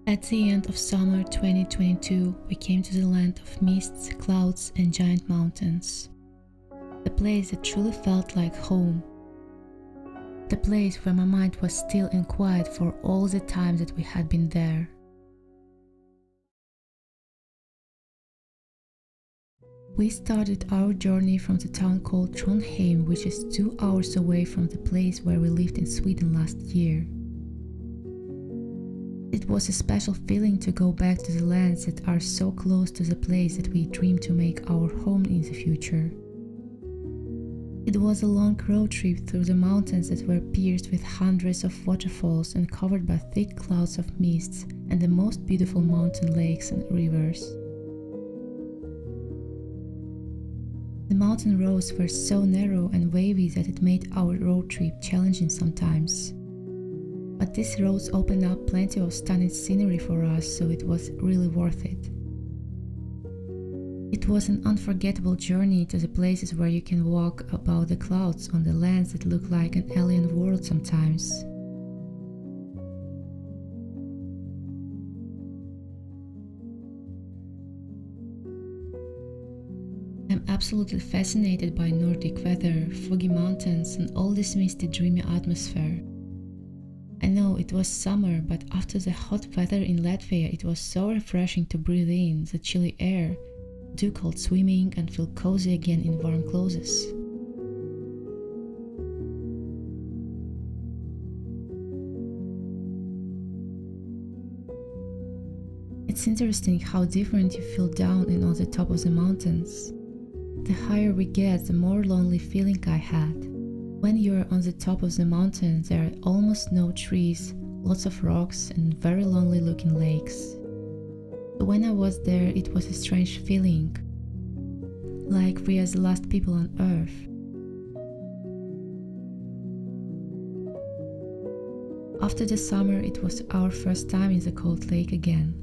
At the end of summer 2022, we came to the land of mists, clouds, and giant mountains. The place that truly felt like home. The place where my mind was still and quiet for all the time that we had been there. We started our journey from the town called Trondheim, which is 2 hours away from the place where we lived in Sweden last year. It was a special feeling to go back to the lands that are so close to the place that we dream to make our home in the future. It was a long road trip through the mountains that were pierced with hundreds of waterfalls and covered by thick clouds of mists and the most beautiful mountain lakes and rivers. The mountain roads were so narrow and wavy that it made our road trip challenging sometimes. But these roads opened up plenty of stunning scenery for us, so it was really worth it. It was an unforgettable journey to the places where you can walk above the clouds on the lands that look like an alien world sometimes. I'm absolutely fascinated by Nordic weather, foggy mountains, and all this misty, dreamy atmosphere. I know it was summer, but after the hot weather in Latvia, it was so refreshing to breathe in the chilly air, do cold swimming, and feel cozy again in warm clothes. It's interesting how different you feel down and on the top of the mountains. The higher we get, the more lonely feeling I had. When you're on the top of the mountain, there are almost no trees, lots of rocks, and very lonely looking lakes. When I was there, it was a strange feeling, like we are the last people on earth. After the summer, it was our first time in the cold lake again.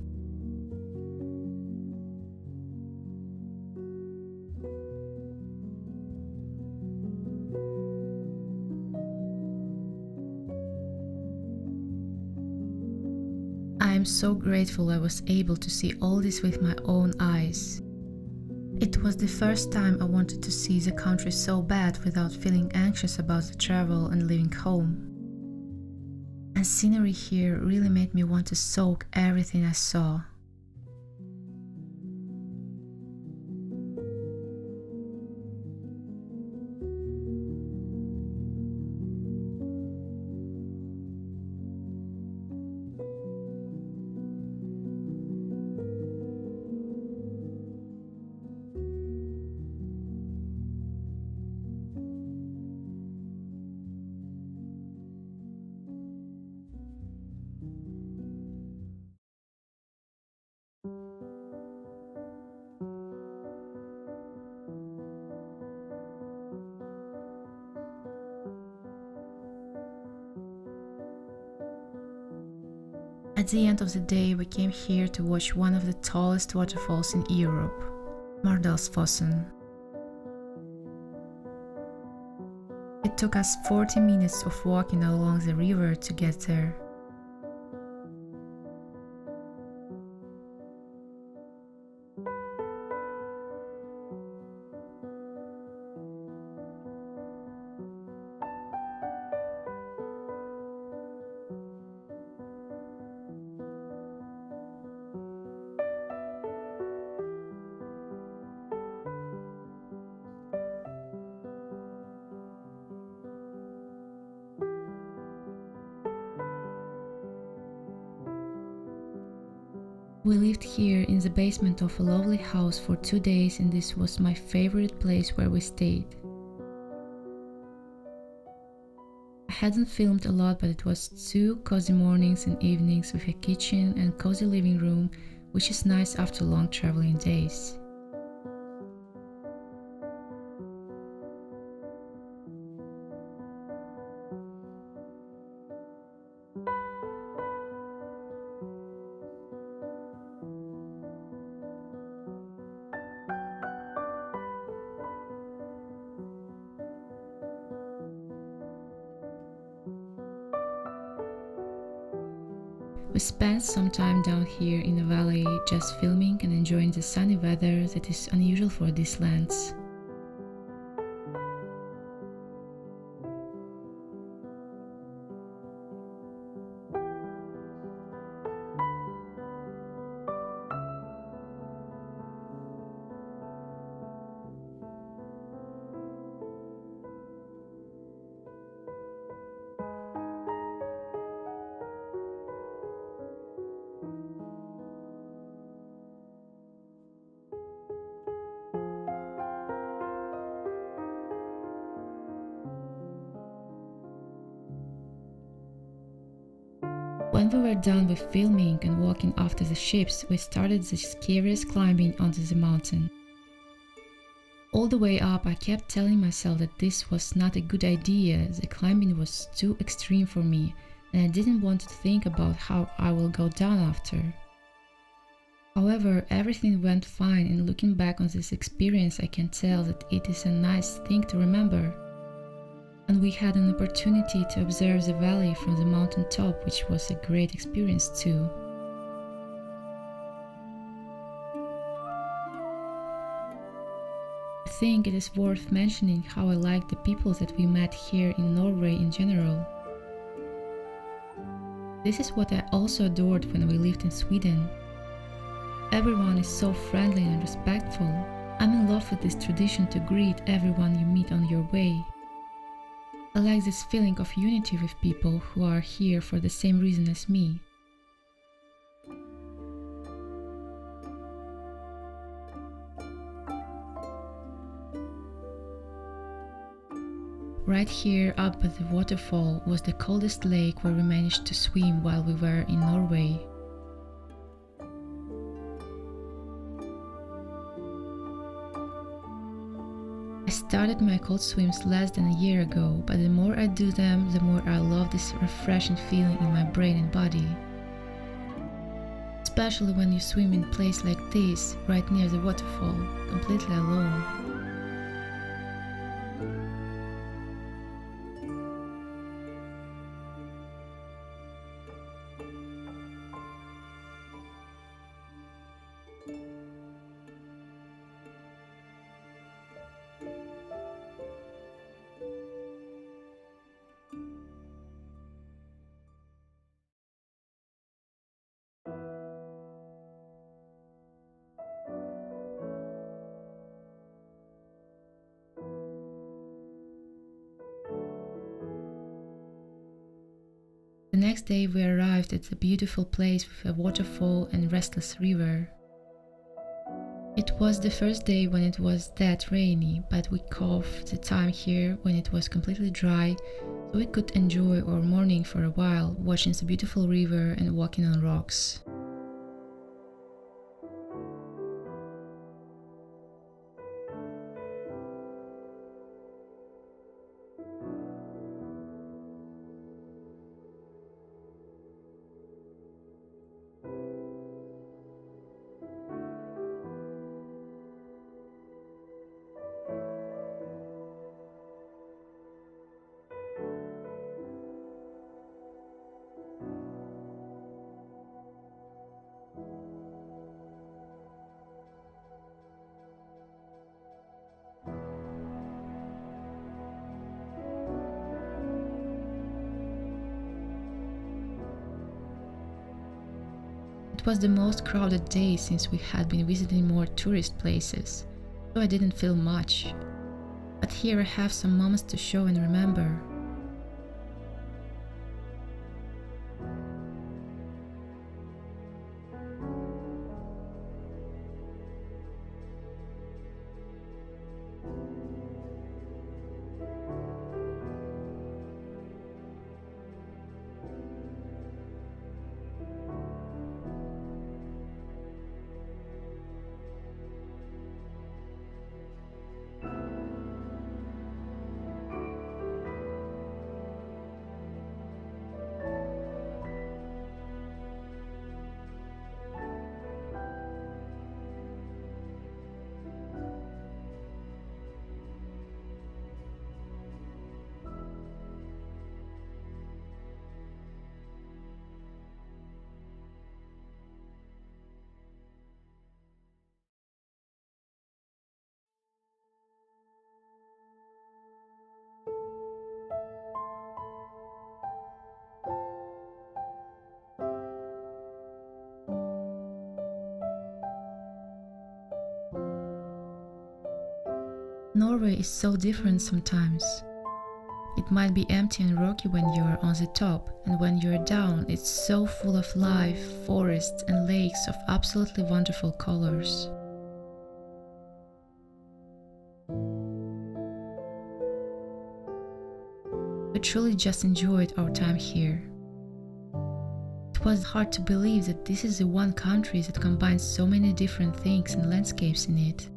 I am so grateful I was able to see all this with my own eyes. It was the first time I wanted to see the country so bad without feeling anxious about the travel and leaving home. And scenery here really made me want to soak everything I saw. At the end of the day, we came here to watch one of the tallest waterfalls in Europe, Mardalsfossen. It took us 40 minutes of walking along the river to get there. We lived here in the basement of a lovely house for 2 days, and this was my favorite place where we stayed. I hadn't filmed a lot, but it was 2 cozy mornings and evenings with a kitchen and cozy living room, which is nice after long traveling days. We spent some time down here in the valley just filming and enjoying the sunny weather that is unusual for these lands. When we were done with filming and walking after the ships, we started the scariest climbing onto the mountain. All the way up, I kept telling myself that this was not a good idea, the climbing was too extreme for me, and I didn't want to think about how I will go down after. However, everything went fine, and looking back on this experience, I can tell that it is a nice thing to remember. And we had an opportunity to observe the valley from the mountain top, which was a great experience too. I think it is worth mentioning how I like the people that we met here in Norway in general. This is what I also adored when we lived in Sweden. Everyone is so friendly and respectful. I'm in love with this tradition to greet everyone you meet on your way. I like this feeling of unity with people who are here for the same reason as me. Right here up at the waterfall was the coldest lake where we managed to swim while we were in Norway. I started my cold swims less than a year ago, but the more I do them, the more I love this refreshing feeling in my brain and body. Especially when you swim in a place like this, right near the waterfall, completely alone. The next day we arrived at a beautiful place with a waterfall and restless river. It was the first day when it was that rainy, but we carved the time here when it was completely dry, so we could enjoy our morning for a while, watching the beautiful river and walking on rocks. It was the most crowded day since we had been visiting more tourist places, so I didn't feel much. But here I have some moments to show and remember. Norway is so different sometimes. It might be empty and rocky when you are on the top, and when you are down, it's so full of life, forests and lakes of absolutely wonderful colors. We truly just enjoyed our time here. It was hard to believe that this is the one country that combines so many different things and landscapes in it.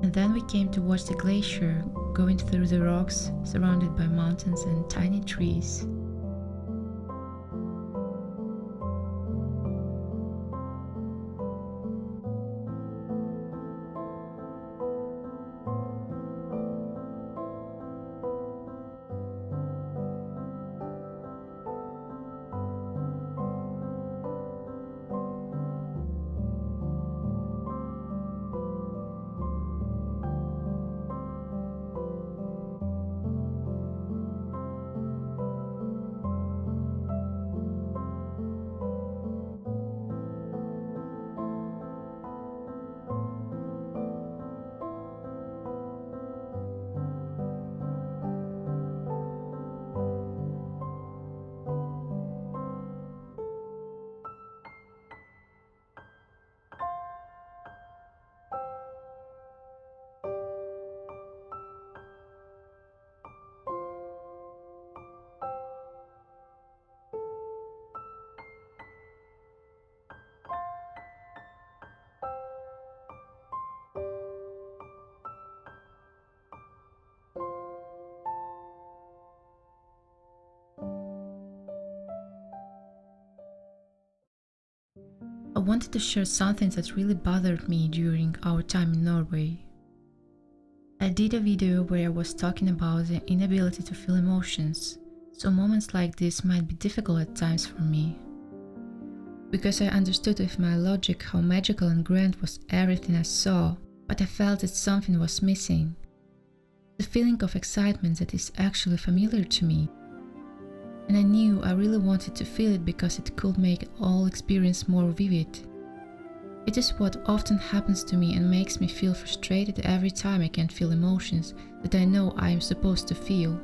And then we came to watch the glacier going through the rocks, surrounded by mountains and tiny trees. I wanted to share something that really bothered me during our time in Norway. I did a video where I was talking about the inability to feel emotions, so moments like this might be difficult at times for me. Because I understood with my logic how magical and grand was everything I saw, but I felt that something was missing. The feeling of excitement that is actually familiar to me. And I knew I really wanted to feel it because it could make all experience more vivid. It is what often happens to me and makes me feel frustrated every time I can't feel emotions that I know I am supposed to feel.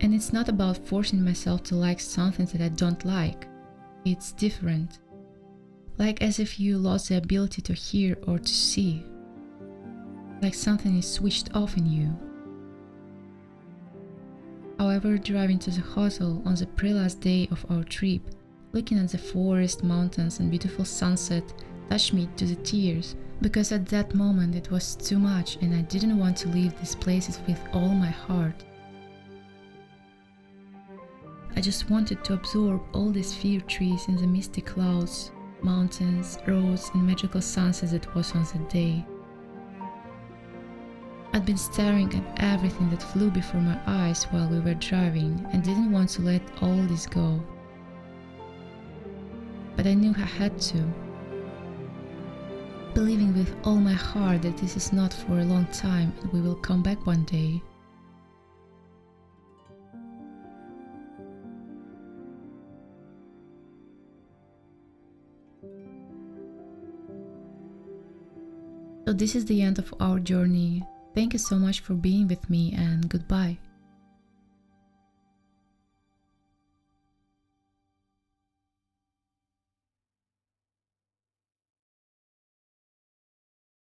And it's not about forcing myself to like something that I don't like. It's different. Like as if you lost the ability to hear or to see. Like something is switched off in you. However, driving to the hotel on the pre-last day of our trip, looking at the forest, mountains and beautiful sunset touched me to the tears, because at that moment it was too much and I didn't want to leave these places with all my heart. I just wanted to absorb all these fir trees in the misty clouds, mountains, roads and magical sunset that was on that day. I'd been staring at everything that flew before my eyes while we were driving and didn't want to let all this go. But I knew I had to. Believing with all my heart that this is not for a long time and we will come back one day. So this is the end of our journey. Thank you so much for being with me and goodbye.